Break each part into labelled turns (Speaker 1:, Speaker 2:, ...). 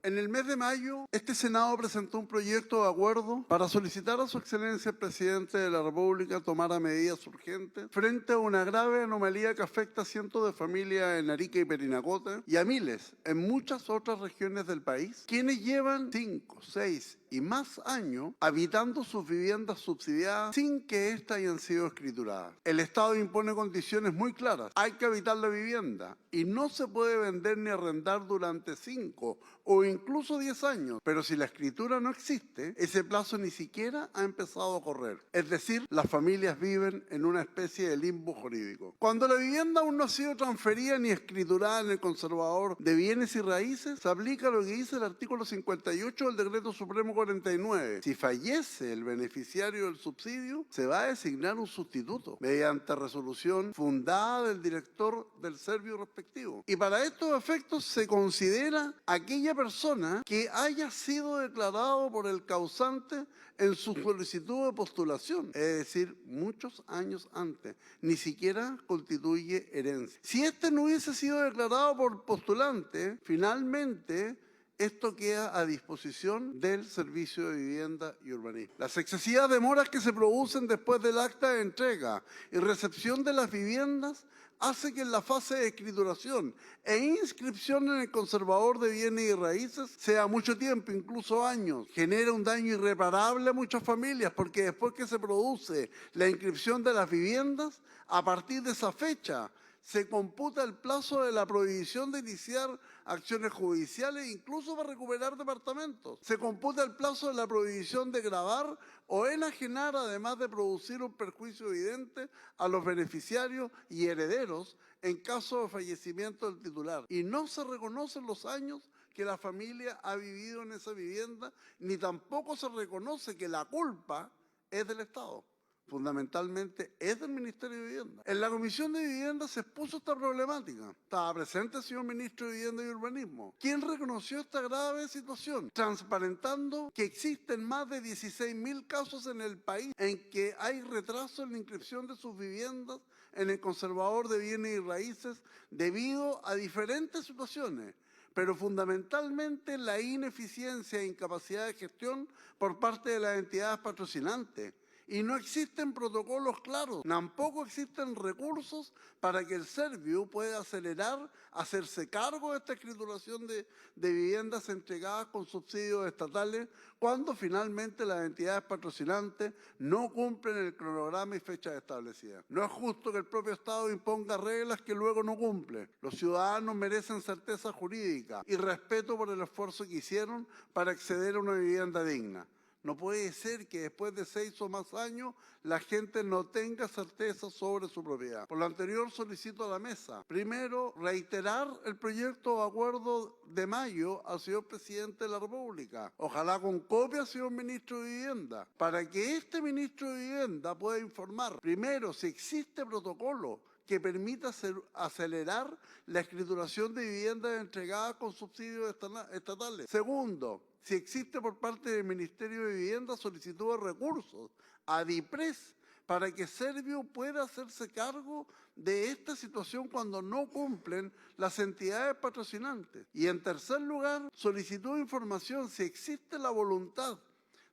Speaker 1: En el mes de mayo, este Senado presentó un proyecto de acuerdo para solicitar a su excelencia el presidente de la República tomara medidas urgentes frente a una grave anomalía que afecta a cientos de familias en Arica y Parinacota y a miles en muchas otras regiones del país, quienes llevan 5, 6 y más años habitando sus viviendas subsidiadas sin que éstas hayan sido escrituradas. El Estado impone condiciones muy claras. Hay que habitar la vivienda y no se puede vender ni arrendar durante 5 o incluso 10 años. Pero si la escritura no existe, ese plazo ni siquiera ha empezado a correr. Es decir, las familias viven en una especie de limbo jurídico. Cuando la vivienda aún no ha sido transferida ni escriturada en el conservador de bienes y raíces, se aplica lo que dice el artículo 58 del Decreto Supremo 49. Si fallece el beneficiario del subsidio, se va a designar un sustituto mediante resolución fundada del director del servicio respectivo. Y para estos efectos se considera aquella persona que haya sido declarado por el causante en su solicitud de postulación, es decir, muchos años antes. Ni siquiera constituye herencia. Si este no hubiese sido declarado por postulante, finalmente esto queda a disposición del Servicio de Vivienda y Urbanismo. Las excesivas demoras que se producen después del acta de entrega y recepción de las viviendas hace que en la fase de escrituración e inscripción en el conservador de bienes y raíces sea mucho tiempo, incluso años. Genera un daño irreparable a muchas familias porque después que se produce la inscripción de las viviendas, a partir de esa fecha se computa el plazo de la prohibición de iniciar acciones judiciales, incluso para recuperar departamentos. Se computa el plazo de la prohibición de gravar o enajenar, además de producir un perjuicio evidente a los beneficiarios y herederos en caso de fallecimiento del titular. Y no se reconocen los años que la familia ha vivido en esa vivienda, ni tampoco se reconoce que la culpa es del Estado. Fundamentalmente es del Ministerio de Vivienda. En la Comisión de Vivienda se expuso esta problemática. Estaba presente el señor Ministro de Vivienda y Urbanismo, quien reconoció esta grave situación, transparentando que existen más de 16.000 casos en el país en que hay retraso en la inscripción de sus viviendas en el conservador de bienes y raíces debido a diferentes situaciones, pero fundamentalmente la ineficiencia e incapacidad de gestión por parte de las entidades patrocinantes. Y no existen protocolos claros, tampoco existen recursos para que el Serviu pueda acelerar, hacerse cargo de esta escrituración de viviendas entregadas con subsidios estatales cuando finalmente las entidades patrocinantes no cumplen el cronograma y fechas establecidas. No es justo que el propio Estado imponga reglas que luego no cumple. Los ciudadanos merecen certeza jurídica y respeto por el esfuerzo que hicieron para acceder a una vivienda digna. No puede ser que después de 6 o más años la gente no tenga certeza sobre su propiedad. Por lo anterior solicito a la mesa, primero, reiterar el proyecto de acuerdo de mayo al señor Presidente de la República, ojalá con copia al señor Ministro de Vivienda, para que este Ministro de Vivienda pueda informar, primero, si existe protocolo que permita acelerar la escrituración de viviendas entregadas con subsidios estatales. Segundo, si existe por parte del Ministerio de Vivienda solicitud de recursos a DIPRES para que Serviu pueda hacerse cargo de esta situación cuando no cumplen las entidades patrocinantes. Y en tercer lugar, solicitud de información si existe la voluntad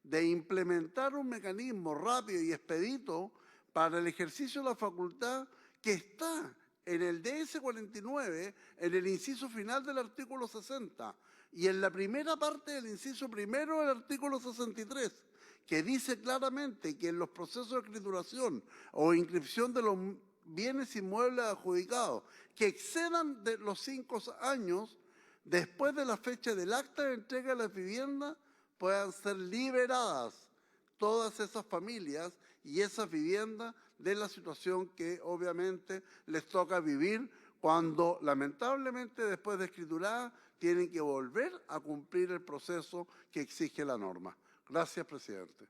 Speaker 1: de implementar un mecanismo rápido y expedito para el ejercicio de la facultad que está en el DS 49, en el inciso final del artículo 60, y en la primera parte del inciso primero del artículo 63, que dice claramente que en los procesos de escrituración o inscripción de los bienes inmuebles adjudicados que excedan de los 5 años después de la fecha del acta de entrega de las viviendas, puedan ser liberadas todas esas familias y esas viviendas de la situación que obviamente les toca vivir cuando lamentablemente después de escriturar tienen que volver a cumplir el proceso que exige la norma. Gracias, presidente.